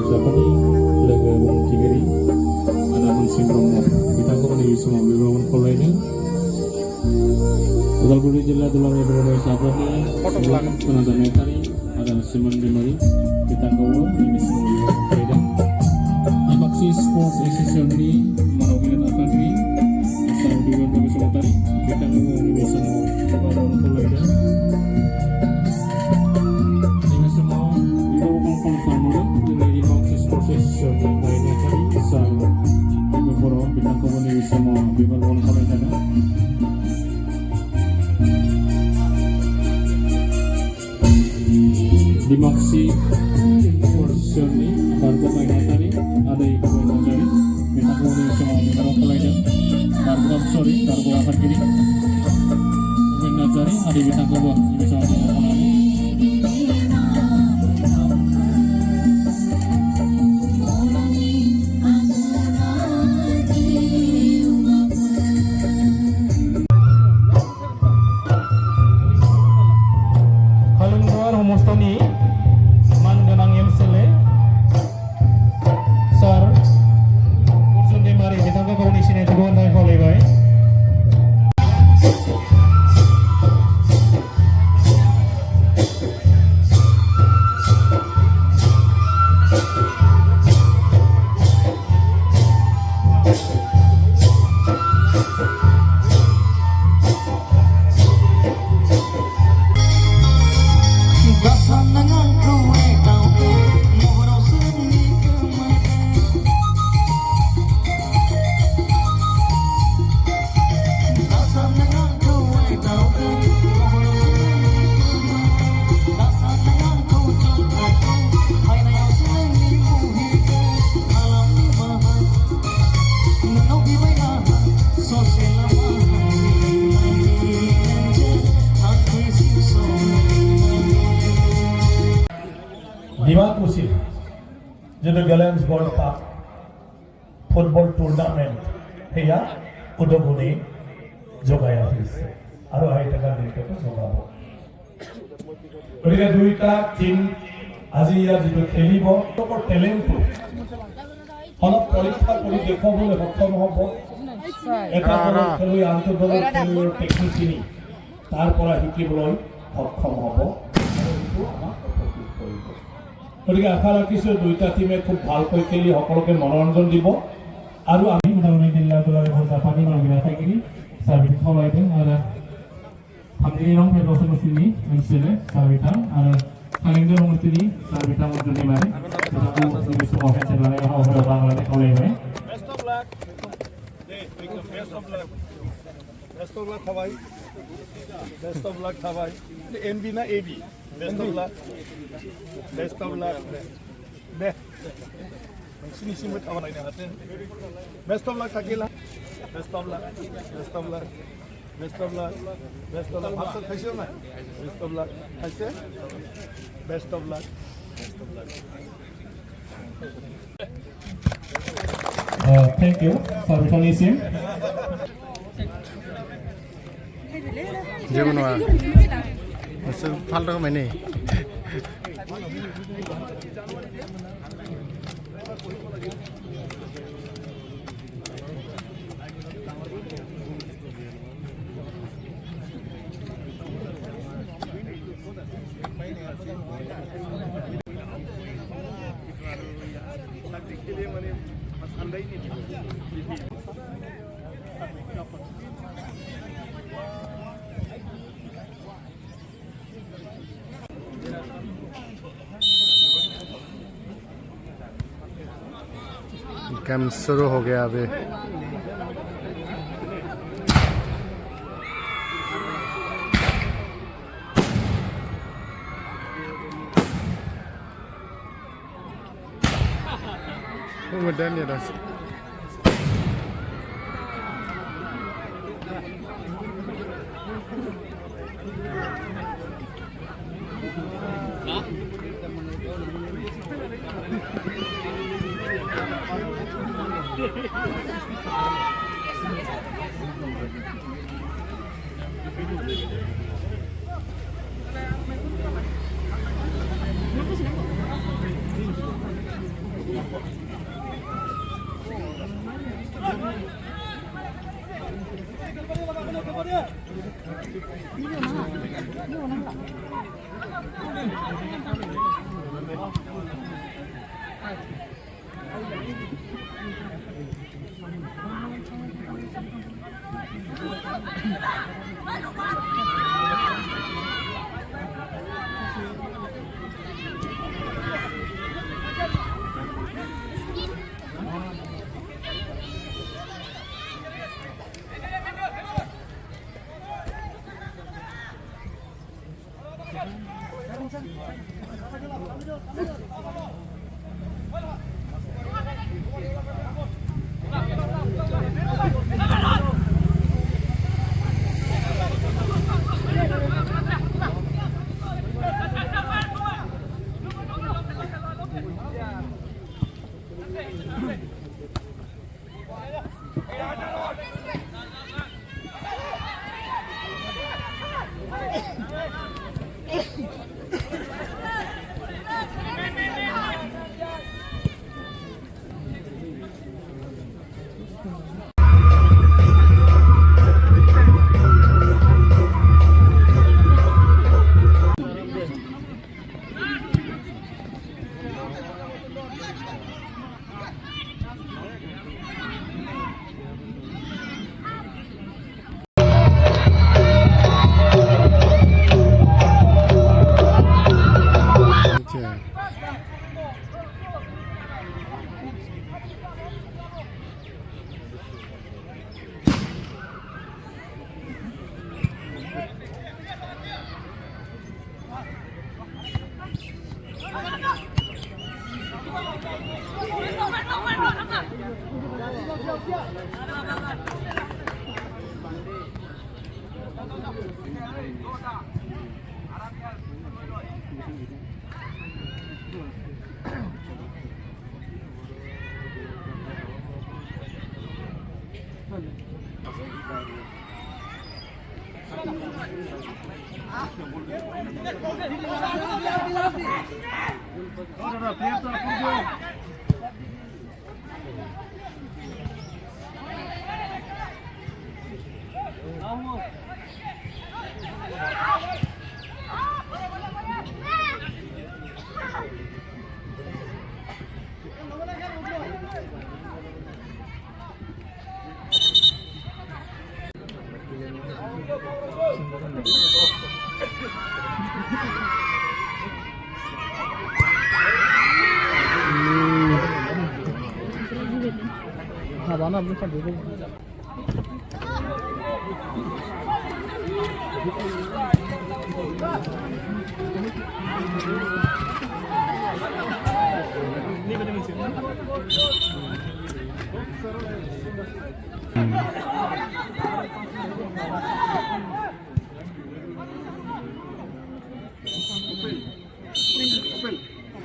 Japani laga wong Kigeri ada Hansing Romo ditangkap di semua beberapa kolanya Nalbari Jilla Tulang beberapa Japani penonton metari ada Simon Demari ditangkap ini semua kolanya Dimakuchi Sports Association ini mewakili Nalbari asal di beberapa Sumatera ditangkap ini semua beberapa kolanya Dimakuchi portion ni baru main tadi ada ikut main tadi minta kau semua minta kau lainnya baru sorry baru akan kiri main tadi ada minta kau ini semua minta kau lainnya Mustoni manganang MCLA sir Ursun Demari ditangkap kau di sini juga untuk oleh baik Dimakuchi Bodoland Gallants World Cup football tournament heya udoguni jogaya hoise aru 2 taka dintoto jogabo gotike duita team আজি ইয়াত যেটো খেলিব তোকৰ টেলেন্টটো অলপ পৰীক্ষা কৰি দেখুৱাবলৈ সক্ষম হ'ব এটা খেলুৱৈ আন্তঃদলীয় খেলুৱৈৰ টেকনিকখিনি তাৰ পৰা শিকিবলৈ সক্ষম হ'ব আৰু আমাক উপকৃত কৰিব গতিকে আশা ৰাখিছোঁ দুইটা টিমে খুব ভালকৈ খেলি সকলোকে মনোৰঞ্জন দিব আৰু আমি Nalbari Jilla Tulang Japani mewakili Nalbari Sabit Kolaide ada Hamdini Nong Federasi Musini MCLA Sabita ada Kalender Nong Musini Sabita Musini Mari kita ini semua channel yang orang orang oleh best of luck best of luck best of luck Hawaii best of luck Hawaii NB na AB best of luck best of luck deh sini sini buat awal ini hati best of luck Takila best of luck best of luck best of luck best of luck apa kasih mana best of luck kasih best of luck best of luck thank you for listening जेबो नङा नोंसोर फाल्टु खालामनाय camp शुरू हो गया अभी kemudian ya das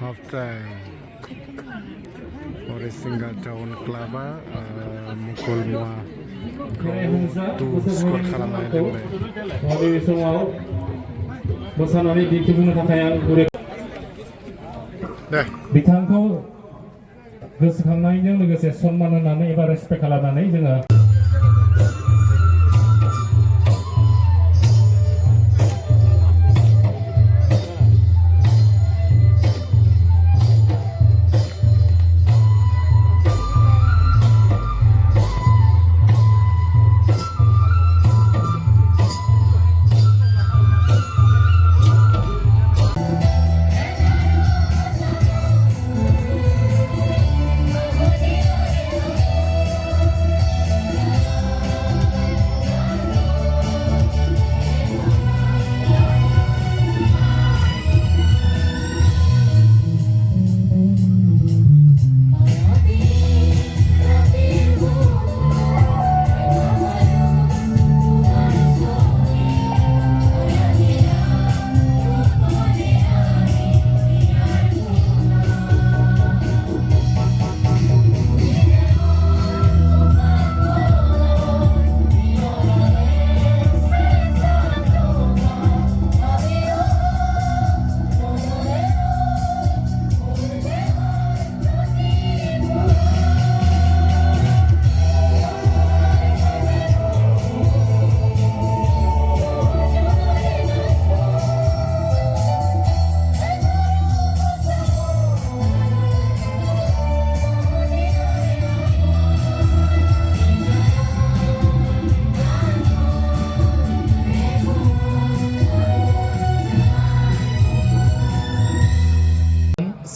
Half time. Harisinga Town Club MUKALMUA skor खालामनानै दोनबाय. बे समाव मोसानानै दिन्थिफुंनो थाखाय आं बिथांखौ गोसोखांनायजों लोगोसे सन्मान होनानै एबा रेसपेक्ट खालामनानै जोङो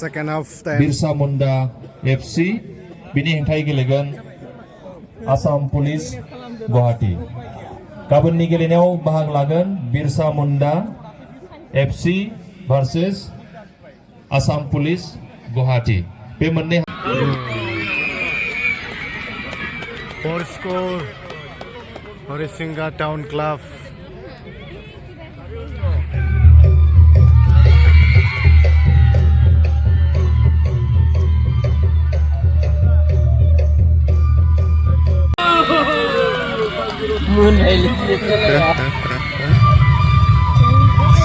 second half time. Birsa Munda FC बिनि हेंथायै गेलेगोन आसाम पुलिस गुवाहाटी गाबोननि गेलेनायाव बाहागो लागोन Birsa Munda FC versus Assam police Guwahati बे मोननै Four score Harisinga Town Club.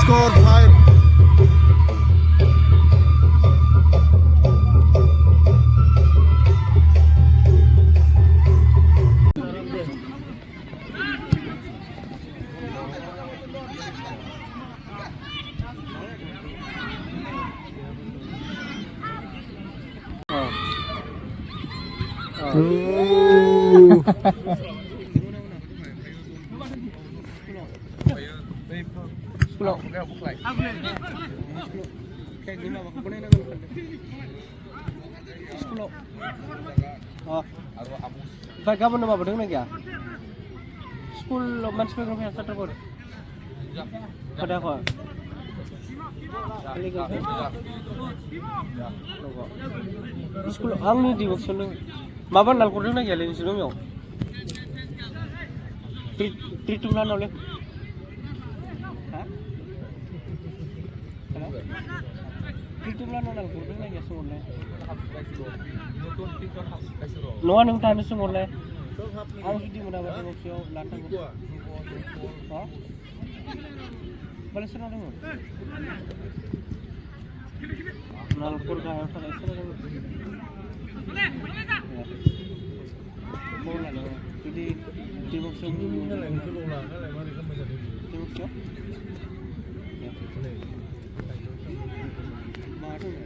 Score 5. Baik, kamu nama bedeng lagi ya? School man speaker punya satu pun. Pada apa? School angni di waktu itu, maban nal kurang lagi alih sini mau. Tritulan oleh. Tritulan nal kurang lagi semua. Noa nung tani semua le, aku sudah mendapat opsi latang. Oh, balas sana dong. Nalpur kaya sana sana dong. Bola le, jadi di opsi ini. Di opsi? Maru le.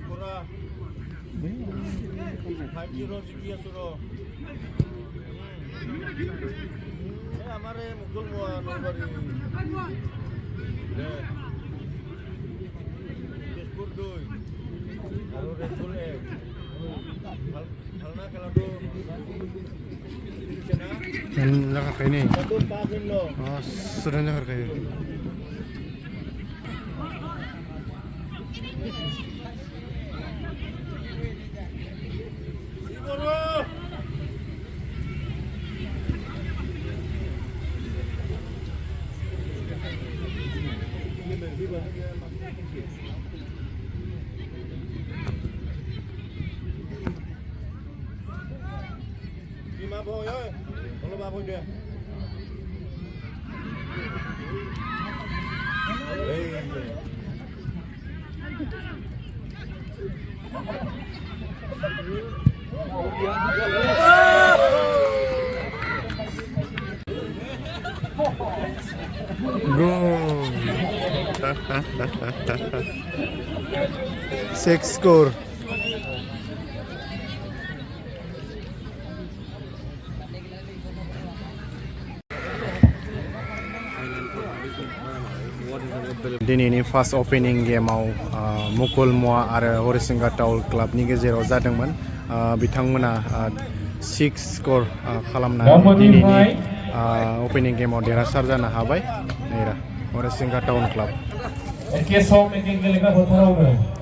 Pura 5-0 sekian suruh. हमारे मुकलमुआ नलबारी तेजपुर 2 आरो Red Bull 1 halna kalau tu Nakar kayo ni. satu pasin lo. Oh, sudah nakar kayo. Boy ơi, kalau baboy dia. Goal. 6 score. दिनैनि first opening गेमाव मुकुलमुआ आरो Harisinga town क्लाबनि गेजेराव जादोंमोन बिथांमोना 6 स्कर खालामनानै दिनैनि ओपनिं गेमाव देरहासार जानो हाबाय हरिसिंगा टाउन क्लाब एके सम एके गेलेग्रा फोथारावनो